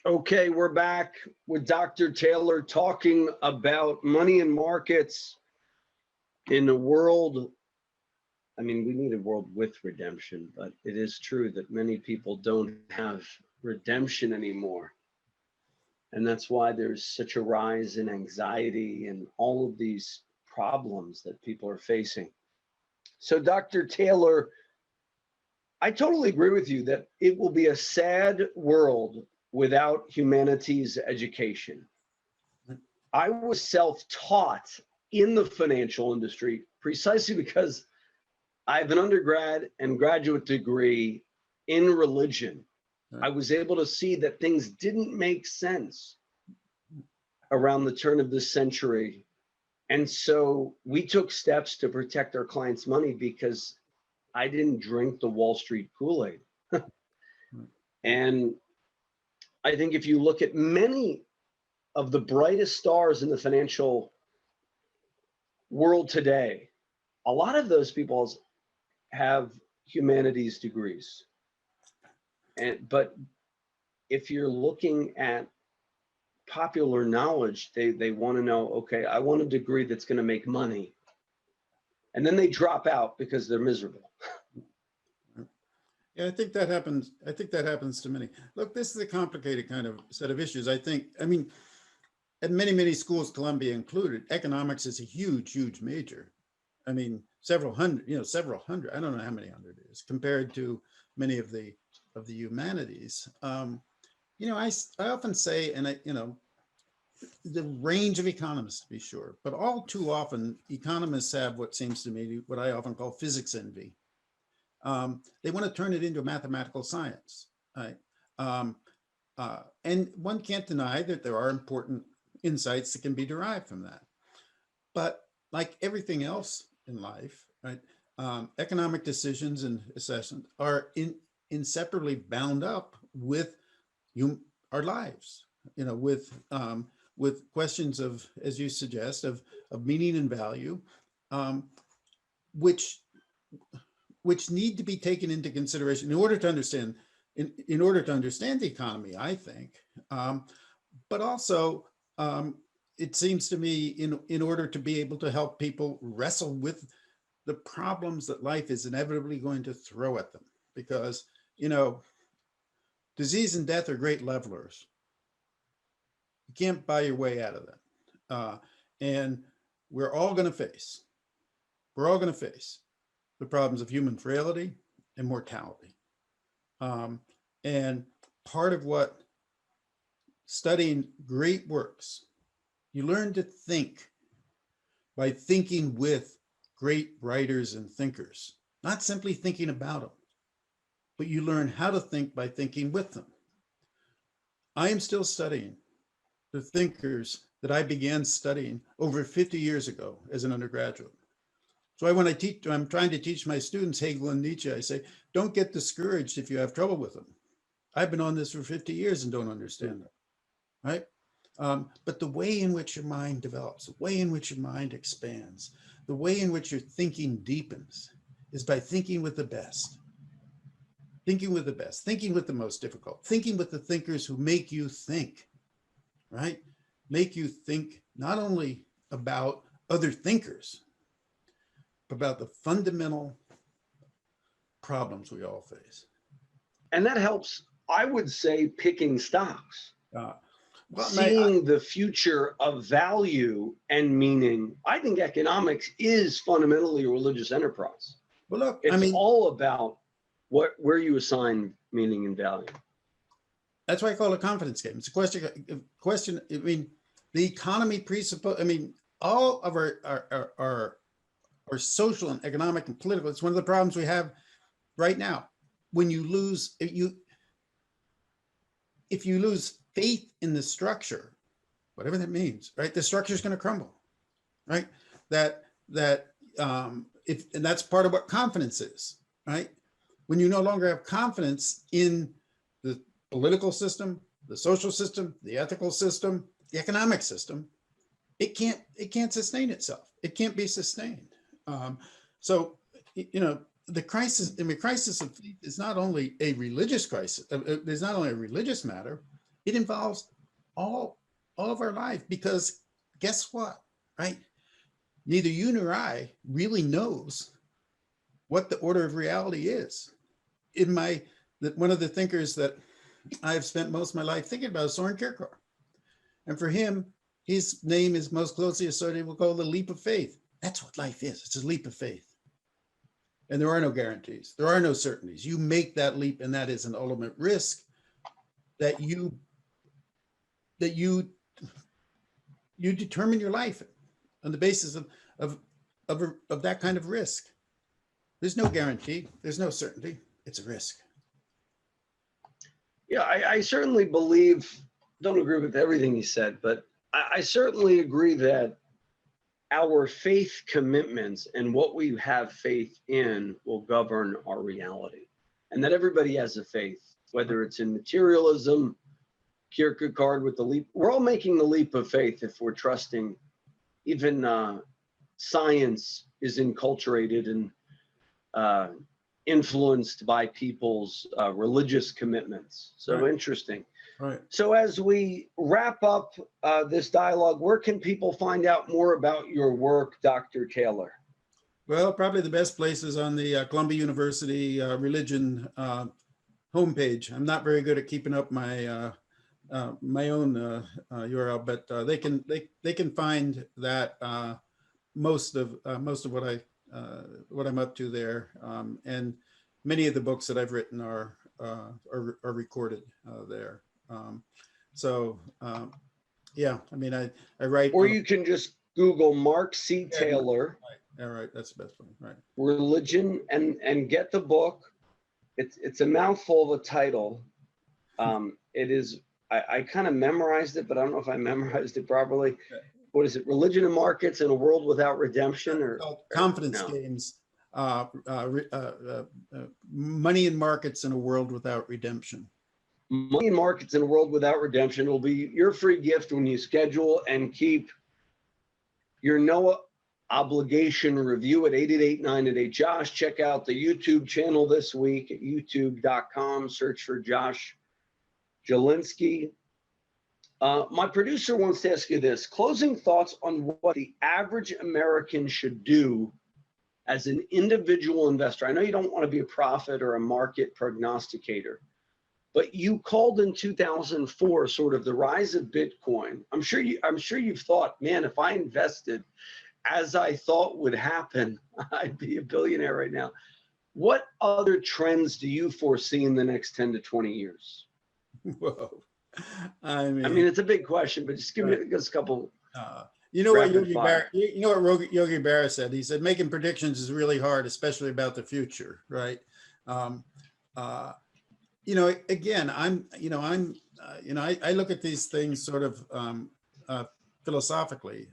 Okay, we're back with Dr. Taylor talking about money and markets in a world. I mean, we need a world with redemption, but it is true that many people don't have redemption anymore. And that's why there's such a rise in anxiety and all of these problems that people are facing. So, Dr. Taylor, I totally agree with you that it will be a sad world without humanities education. I was self taught in the financial industry precisely because I have an undergrad and graduate degree in religion. I Right. was able to see that things didn't make sense around the turn of this century. And so we took steps to protect our clients' money because I didn't drink the Wall Street Kool-Aid. Right. And I think if you look at many of the brightest stars in the financial world today, a lot of those people have humanities degrees. But if you're looking at popular knowledge, they want to know, okay, I want a degree that's going to make money. And then they drop out because they're miserable. Yeah, I think that happens. I think that happens to many. Look, this is a complicated kind of set of issues. I mean, at many schools, Columbia included, economics is a huge major. I mean, several hundred, several hundred. I don't know how many hundred it is compared to many of the humanities. I often say, and the range of economists, to be sure, but all too often, economists have what seems to me what I often call physics envy. They want to turn it into a mathematical science, right? And one can't deny that there are important insights that can be derived from that. But like everything else in life, right? Economic decisions and assessment are inseparably bound up with our lives. With questions of, as you suggest, of meaning and value, um, which need to be taken into consideration in order to understand in order to understand the economy, I think, but also it seems to me in order to be able to help people wrestle with the problems that life is inevitably going to throw at them, because disease and death are great levelers. You can't buy your way out of that, and we're all going to face the problems of human frailty and mortality. And part of what studying great works, you learn to think by thinking with great writers and thinkers, not simply thinking about them, but you learn how to think by thinking with them. I am still studying the thinkers that I began studying over 50 years ago as an undergraduate. So when I'm trying to teach my students Hegel and Nietzsche, I say, don't get discouraged if you have trouble with them. I've been on this for 50 years and don't understand them, right? But the way in which your mind develops, the way in which your mind expands, the way in which your thinking deepens is by thinking with the best, thinking with the best, thinking with the most difficult, thinking with the thinkers who make you think, right? Make you think not only about other thinkers, but about the fundamental problems we all face. And that helps, I would say, picking stocks, Uh, well, seeing the future of value and meaning. I think economics is fundamentally a religious enterprise. well, look, It's all about where you assign meaning and value. that's why I call it a confidence game. It's a question. I mean, the economy presupposes. I mean, all of our social and economic and political. It's one of the problems we have right now. When you lose, if you lose faith in the structure, whatever that means, right? The structure is going to crumble, right? If and that's part of what confidence is, right? When you no longer have confidence in the political system, the social system, the ethical system, the economic system, it can't sustain itself. It can't be sustained. So the crisis. I mean, crisis of faith is not only a religious crisis. There's not only a religious matter, It involves all of our life, because guess what, right? Neither you nor I really knows what the order of reality is. In my, one of the thinkers that I've spent most of my life thinking about is Soren Kierkegaard. And for him, his name is most closely associated with the leap of faith. That's what life is. It's a leap of faith. And there are no guarantees. There are no certainties. You make that leap, and that is an ultimate risk that you determine your life on the basis of that kind of risk. There's no guarantee. There's no certainty. It's a risk. Yeah, I certainly believe, don't agree with everything he said, but I certainly agree that our faith commitments and what we have faith in will govern our reality. And that everybody has a faith, whether it's in materialism, Kierkegaard with the leap. We're all making the leap of faith if we're trusting. Even science is enculturated and influenced by people's religious commitments. So Right. Interesting. Right. So as we wrap up this dialogue, where can people find out more about your work, Dr. Taylor? Well, probably the best place is on the Columbia University religion homepage. I'm not very good at keeping up my my own URL, but they can find that most of what I'm up to there, and many of the books that I've written are recorded there. Yeah, I mean, I write. Or you can just Google Mark C. Taylor. All right, that's the best one. Right. Religion and get the book. It's a mouthful of a title. It is. I kind of memorized it, but I don't know if I memorized it properly. What is it? Religion and Markets in a World Without Redemption, or Confidence no. Games. Money and Markets in a World Without Redemption. Money and Markets in a World Without Redemption will be your free gift when you schedule and keep your no obligation review at 888-988-JOSH. Check out the YouTube channel this week at youtube.com. Search for Josh Jalinski. My producer wants to ask you this. Closing thoughts on what the average American should do as an individual investor. I know you don't want to be a prophet or a market prognosticator, but you called in 2004 sort of the rise of Bitcoin. I'm sure you've thought, man, if I invested as I thought would happen, I'd be a billionaire right now. What other trends do you foresee in the next 10 to 20 years? Whoa. I mean, it's a big question, but just give me just a couple. You know what Yogi Berra said? He said, making predictions is really hard, especially about the future, right? Again, I look at these things sort of philosophically.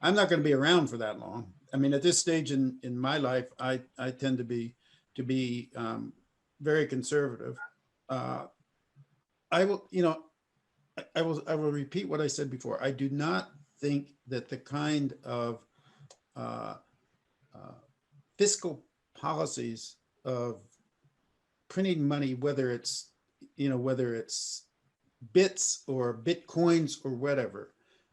I'm not going to be around for that long. I mean, at this stage in my life, I tend to be very conservative. I will repeat what I said before. I do not think that the kind of fiscal policies of printing money, whether it's bits or bitcoins or whatever,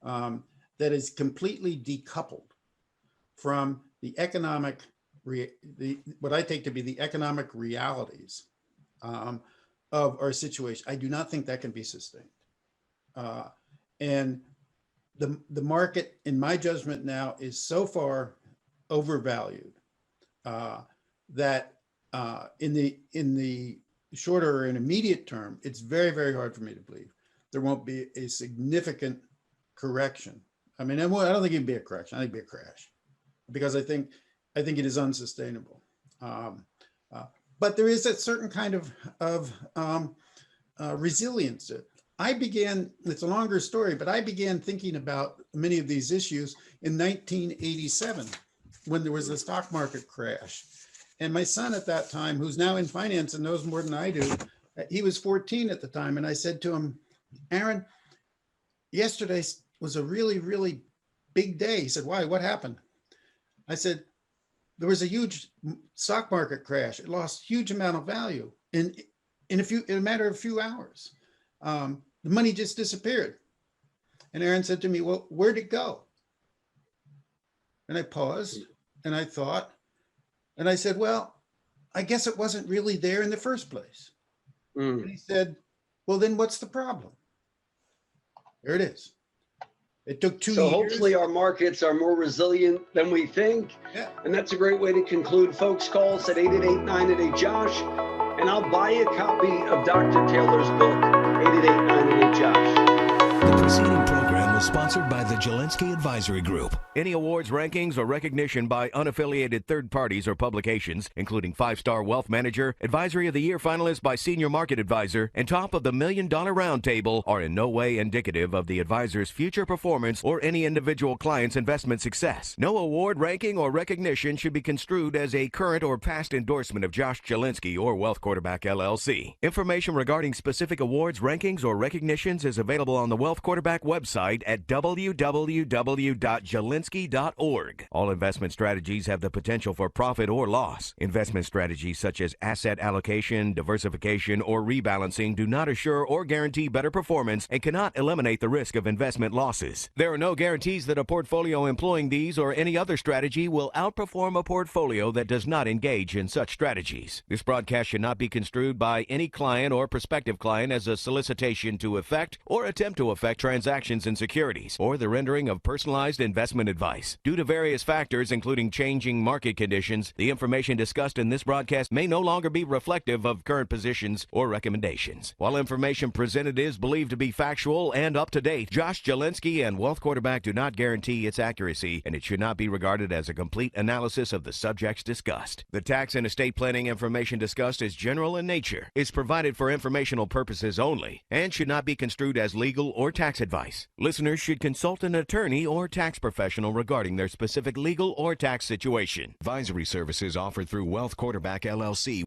that is completely decoupled from the economic, what I take to be the economic realities of our situation. I do not think that can be sustained. And the market, in my judgment now, is so far overvalued that in the shorter and immediate term, it's very, very hard for me to believe there won't be a significant correction. I mean, I don't think it'd be a correction. I think it'd be a crash, because I think it is unsustainable. But there is a certain kind of resilience. It's a longer story, but I began thinking about many of these issues in 1987, when there was a stock market crash. And my son at that time, who's now in finance and knows more than I do, he was 14 at the time. And I said to him, Aaron, yesterday was a really, really big day. He said, why? What happened? I said, there was a huge stock market crash. It lost a huge amount of value in a matter of a few hours. The money just disappeared. And Aaron said to me, well, where'd it go? And I paused and I thought, and I said, well, I guess it wasn't really there in the first place. And he said, well, then what's the problem? There it is. It took 2 years. So hopefully our markets are more resilient than we think. Yeah. And that's a great way to conclude. Folks, call us at 888-988-JOSH, and I'll buy you a copy of Dr. Taylor's book, 888-988-JOSH. The preceding program was sponsored by the Jalinski Advisory Group. Any awards, rankings, or recognition by unaffiliated third parties or publications, including 5-Star Wealth Manager, Advisory of the Year finalist by Senior Market Advisor, and Top of the $1 Million Roundtable, are in no way indicative of the advisor's future performance or any individual client's investment success. No award, ranking, or recognition should be construed as a current or past endorsement of Josh Jalinski or Wealth Quarterback LLC. Information regarding specific awards, rankings, or recognitions is available on the Wealth Quarterback website at www.jalinski.org. All investment strategies have the potential for profit or loss. Investment strategies such as asset allocation, diversification, or rebalancing do not assure or guarantee better performance and cannot eliminate the risk of investment losses. There are no guarantees that a portfolio employing these or any other strategy will outperform a portfolio that does not engage in such strategies. This broadcast should not be construed by any client or prospective client as a solicitation to effect or attempt to effect transactions in securities or the rendering of personalized investment advice. Due to various factors, including changing market conditions, the information discussed in this broadcast may no longer be reflective of current positions or recommendations. While information presented is believed to be factual and up to date, Josh Jalinski and Wealth Quarterback do not guarantee its accuracy, and it should not be regarded as a complete analysis of the subjects discussed. The tax and estate planning information discussed is general in nature, is provided for informational purposes only, and should not be construed as legal or tax advice. Listeners should consult an attorney or tax professional regarding their specific legal or tax situation. Advisory services offered through Wealth Quarterback LLC.